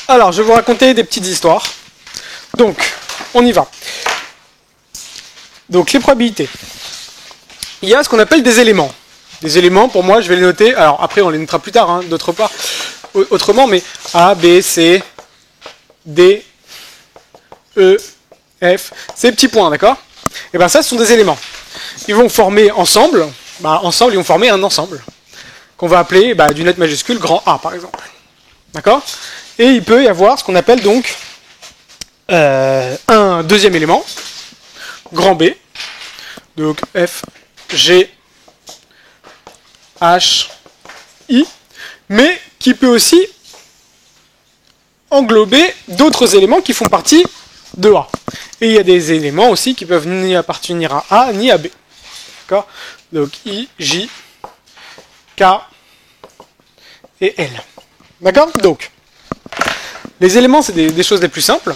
Alors, je vais vous raconter des petites histoires. Donc, on y va. Donc, les probabilités. Il y a ce qu'on appelle des éléments. Des éléments, pour moi, je vais les noter. Alors, après, on les notera plus tard, hein, d'autre part. Autrement, mais A, B, C, D, E, F, ces petits points, d'accord? Et bien ça, ce sont des éléments. Ils vont former ensemble, ensemble, ils vont former un ensemble, qu'on va appeler d'une lettre majuscule grand A, par exemple. D'accord? Et il peut y avoir ce qu'on appelle donc un deuxième élément, grand B, donc F, G, H, I, mais qui peut aussi englober d'autres éléments qui font partie de A. Et il y a des éléments aussi qui peuvent ni appartenir à A ni à B. D'accord? Donc I, J, K et L. D'accord? Donc, les éléments, c'est des choses les plus simples,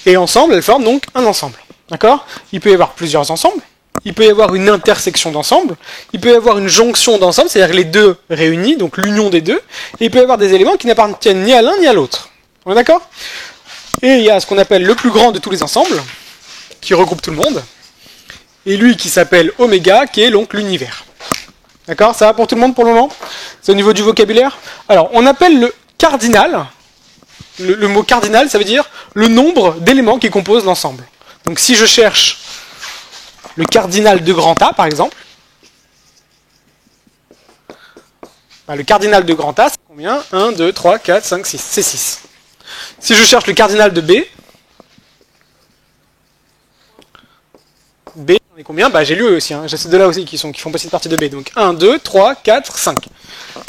et ensemble, elles forment donc un ensemble. D'accord? Il peut y avoir plusieurs ensembles, il peut y avoir une intersection d'ensemble, il peut y avoir une jonction d'ensemble, c'est-à-dire les deux réunis, donc l'union des deux, et il peut y avoir des éléments qui n'appartiennent ni à l'un ni à l'autre. On est d'accord? Et il y a ce qu'on appelle le plus grand de tous les ensembles, qui regroupe tout le monde, et lui qui s'appelle oméga, qui est donc l'univers. D'accord? Ça va pour tout le monde pour le moment? C'est au niveau du vocabulaire? Alors, on appelle le cardinal, le mot cardinal, ça veut dire le nombre d'éléments qui composent l'ensemble. Donc si je cherche le cardinal de grand A, par exemple, le cardinal de grand A, c'est combien? 1, 2, 3, 4, 5, 6. C'est 6. Si je cherche le cardinal de B, on est combien? J'ai lu aussi, hein. J'ai ces deux-là aussi qui font partie de partie de B. Donc 1, 2, 3, 4, 5.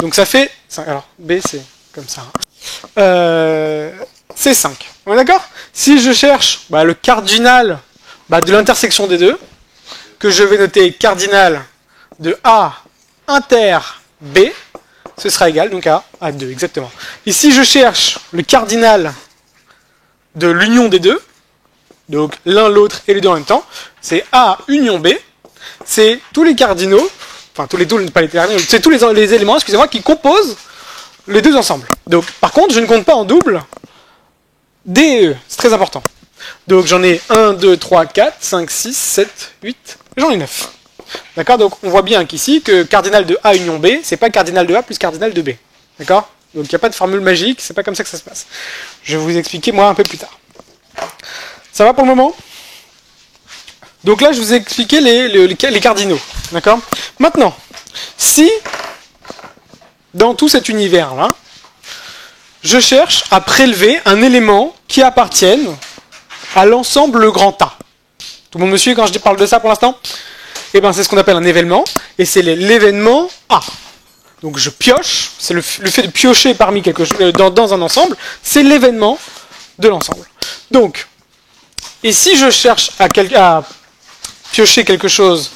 Donc ça fait 5. Alors, B, c'est comme ça. C'est 5. On est d'accord? Si je cherche le cardinal de l'intersection des deux, que je vais noter cardinal de A inter B, ce sera égal donc à 2, exactement. Et si je cherche le cardinal de l'union des deux, donc l'un, l'autre et les deux en même temps, c'est A union B, c'est tous les cardinaux, enfin c'est tous les éléments, excusez-moi, qui composent les deux ensembles. Donc par contre, je ne compte pas en double D et E, c'est très important. Donc j'en ai 1, 2, 3, 4, 5, 6, 7, 8, j'en ai 9. D'accord? Donc on voit bien qu'ici que cardinal de A union B, c'est pas cardinal de A plus cardinal de B. D'accord? Donc il n'y a pas de formule magique, c'est pas comme ça que ça se passe. Je vais vous expliquer moi un peu plus tard. Ça va pour le moment? Donc là je vous ai expliqué les cardinaux. D'accord? Maintenant, si dans tout cet univers-là, je cherche à prélever un élément qui appartienne à l'ensemble grand A. Tout le monde me suit quand je parle de ça pour l'instant? Eh bien, c'est ce qu'on appelle un événement, et c'est l'événement A. Donc je pioche, c'est le fait de piocher parmi quelque chose dans un ensemble, c'est l'événement de l'ensemble. Donc, et si je cherche à piocher quelque chose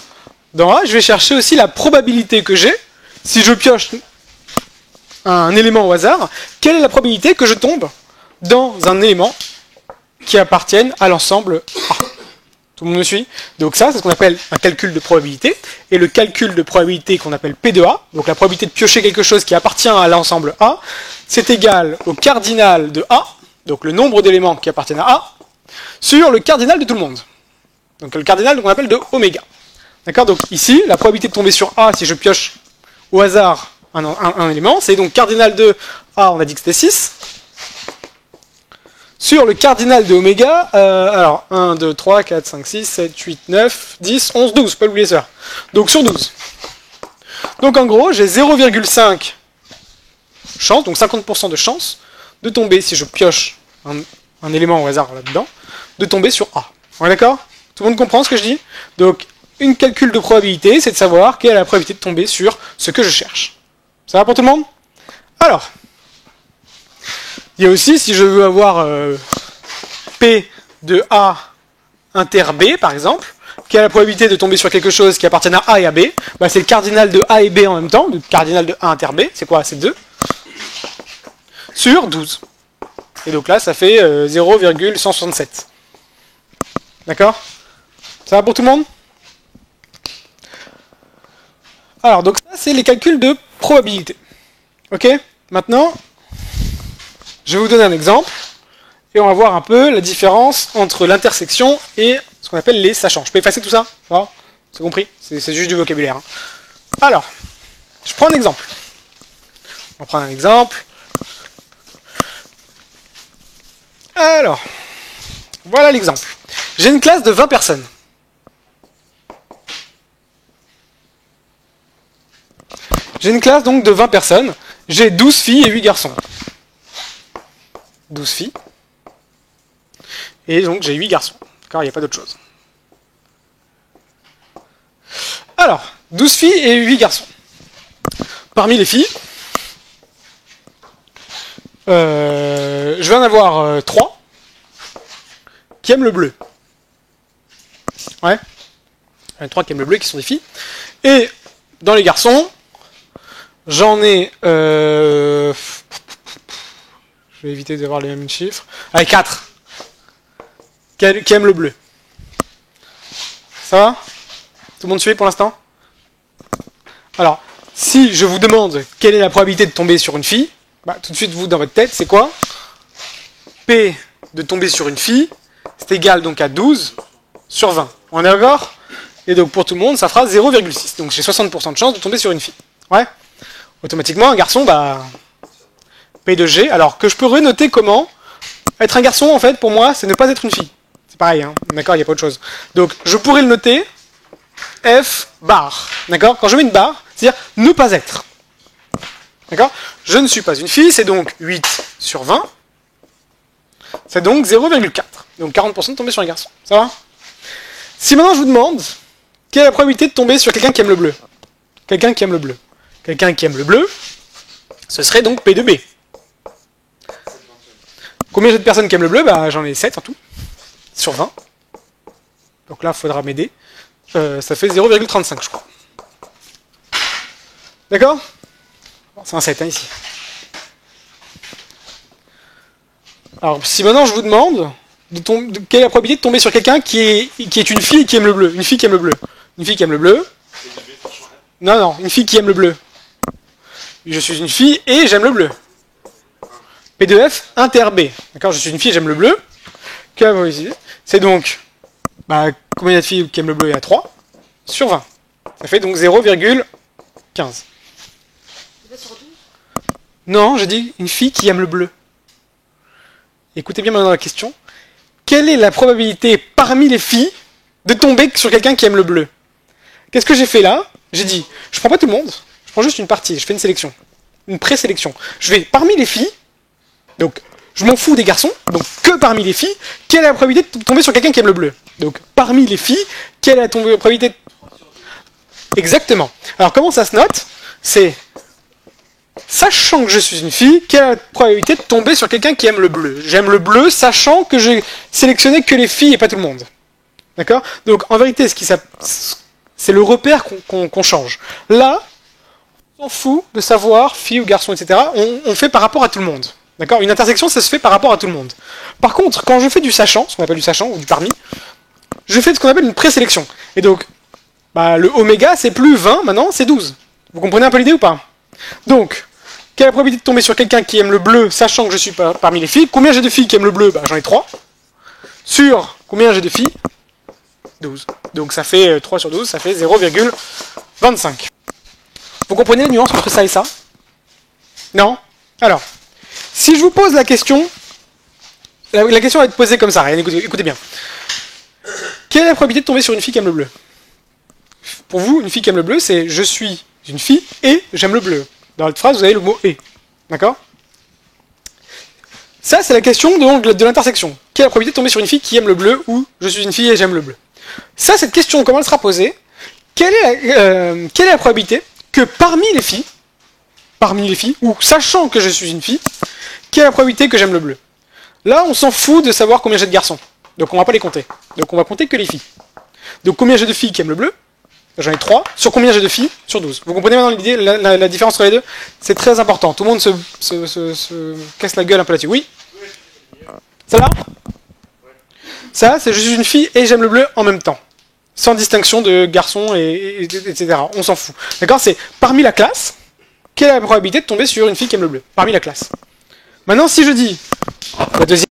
dans A, je vais chercher aussi la probabilité que j'ai, si je pioche un élément au hasard, quelle est la probabilité que je tombe dans un élément qui appartienne à l'ensemble A. Tout le monde me suit? Donc ça, c'est ce qu'on appelle un calcul de probabilité. Et le calcul de probabilité qu'on appelle P de A, donc la probabilité de piocher quelque chose qui appartient à l'ensemble A, c'est égal au cardinal de A, donc le nombre d'éléments qui appartiennent à A, sur le cardinal de tout le monde. Donc le cardinal qu'on appelle de oméga. D'accord? Donc ici, la probabilité de tomber sur A si je pioche au hasard un élément, c'est donc cardinal de A, on a dit que c'était 6, sur le cardinal de oméga, alors 1, 2, 3, 4, 5, 6, 7, 8, 9, 10, 11, 12, pas l'oublier ça. Donc sur 12. Donc en gros, j'ai 0,5 chance, donc 50% de chance, de tomber, si je pioche un élément au hasard là-dedans, de tomber sur A. On est d'accord? Tout le monde comprend ce que je dis? Donc, une calcul de probabilité, c'est de savoir quelle est la probabilité de tomber sur ce que je cherche. Ça va pour tout le monde? Alors, il y a aussi, si je veux avoir P de A inter B, par exemple, quelle est la probabilité de tomber sur quelque chose qui appartient à A et à B? C'est le cardinal de A et B en même temps, le cardinal de A inter B, c'est quoi? C'est 2, sur 12. Et donc là, ça fait 0,167. D'accord? Ça va pour tout le monde? Alors, donc ça, c'est les calculs de probabilité. Ok? Maintenant, je vais vous donner un exemple. Et on va voir un peu la différence entre l'intersection et ce qu'on appelle les sachants. Je peux effacer tout ça? C'est compris? C'est juste du vocabulaire. Hein. Alors, je prends un exemple. On va prendre un exemple. Alors, voilà l'exemple. J'ai une classe de 20 personnes. J'ai une classe donc de 20 personnes. J'ai 12 filles et 8 garçons. 12 filles. Et donc j'ai 8 garçons. D'accord, il n'y a pas d'autre chose. Alors, 12 filles et 8 garçons. Parmi les filles, je vais en avoir 3 qui aiment le bleu. Ouais. Il y en a 3 qui aiment le bleu, qui sont des filles. Et dans les garçons, j'en ai... je vais éviter d'avoir les mêmes chiffres. Allez, 4 qui aiment le bleu. Ça va? Tout le monde suit pour l'instant? Alors, si je vous demande quelle est la probabilité de tomber sur une fille, bah, tout de suite, vous, dans votre tête, c'est quoi? P de tomber sur une fille, c'est égal donc à 12 sur 20. On est d'accord? Et donc, pour tout le monde, ça fera 0,6. Donc, j'ai 60% de chance de tomber sur une fille. Ouais? Automatiquement, un garçon, bah... P de G, alors que je peux renoter comment? Être un garçon, en fait, pour moi, c'est ne pas être une fille. C'est pareil, hein? D'accord? Il n'y a pas autre chose. Donc, je pourrais le noter F bar. D'accord? Quand je mets une barre, c'est-à-dire ne pas être. D'accord? Je ne suis pas une fille, c'est donc 8 sur 20. C'est donc 0,4. Donc 40% de tomber sur un garçon. Ça va? Si maintenant je vous demande, quelle est la probabilité de tomber sur quelqu'un qui aime le bleu? Quelqu'un qui aime le bleu. Quelqu'un qui aime le bleu, ce serait donc P de B. Combien j'ai de personnes qui aiment le bleu? Bah, j'en ai 7 en tout. Sur 20. Donc là, il faudra m'aider. Ça fait 0,35, je crois. D'accord? C'est un 7, hein, ici. Alors, si maintenant je vous demande quelle est la probabilité de tomber sur quelqu'un qui est une fille qui aime le bleu. Une fille qui aime le bleu. Une fille qui aime le bleu. Non, une fille qui aime le bleu. Je suis une fille et j'aime le bleu. P de F inter B. D'accord? Je suis une fille et j'aime le bleu. C'est donc... Bah, combien il y a de filles qui aiment le bleu? Il y a 3 sur 20. Ça fait donc 0,15. Non, j'ai dit une fille qui aime le bleu. Écoutez bien maintenant la question. Quelle est la probabilité parmi les filles de tomber sur quelqu'un qui aime le bleu? Qu'est-ce que j'ai fait là? J'ai dit, je prends pas tout le monde, je prends juste une partie, je fais une sélection. Une présélection. Je vais parmi les filles, donc je m'en fous des garçons, donc que parmi les filles, quelle est la probabilité de tomber sur quelqu'un qui aime le bleu? Donc parmi les filles, quelle est la probabilité? Exactement. Alors comment ça se note? C'est, sachant que je suis une fille, quelle est la probabilité de tomber sur quelqu'un qui aime le bleu? J'aime le bleu, sachant que j'ai sélectionné que les filles et pas tout le monde. D'accord? Donc en vérité, c'est le repère qu'on change. Là, on s'en fout de savoir, fille ou garçon, etc. On fait par rapport à tout le monde. D'accord? Une intersection, ça se fait par rapport à tout le monde. Par contre, quand je fais du sachant, ce qu'on appelle du sachant, ou du parmi, je fais ce qu'on appelle une présélection. Et donc, bah, le oméga, c'est plus 20, maintenant, c'est 12. Vous comprenez un peu l'idée ou pas? Donc, quelle est la probabilité de tomber sur quelqu'un qui aime le bleu, sachant que je suis parmi les filles? Combien j'ai de filles qui aiment le bleu? Bah, j'en ai 3. Sur combien j'ai de filles? 12. Donc ça fait 3 sur 12, ça fait 0,25. Vous comprenez la nuance entre ça et ça? Non? Alors, si je vous pose la question, la question va être posée comme ça, écoutez bien. Quelle est la probabilité de tomber sur une fille qui aime le bleu? Pour vous, une fille qui aime le bleu, c'est je suis une fille et j'aime le bleu. Dans votre phrase, vous avez le mot et. D'accord? Ça, c'est la question de l'intersection. Quelle est la probabilité de tomber sur une fille qui aime le bleu ou je suis une fille et j'aime le bleu? Ça, cette question, comment elle sera posée? Quelle est la probabilité que parmi les filles, ou sachant que je suis une fille, quelle est la probabilité que j'aime le bleu? Là, on s'en fout de savoir combien j'ai de garçons. Donc on va pas les compter. Donc on va compter que les filles. Donc combien j'ai de filles qui aiment le bleu? J'en ai 3. Sur combien j'ai de filles? Sur 12. Vous comprenez maintenant l'idée, la différence entre les deux? C'est très important. Tout le monde se casse la gueule un peu là-dessus. Oui? Ça va? Ça, c'est je suis une fille et j'aime le bleu en même temps. Sans distinction de garçon, etc. On s'en fout. D'accord? C'est parmi la classe, quelle est la probabilité de tomber sur une fille qui aime le bleu? Parmi la classe. Maintenant, si je dis la deuxième,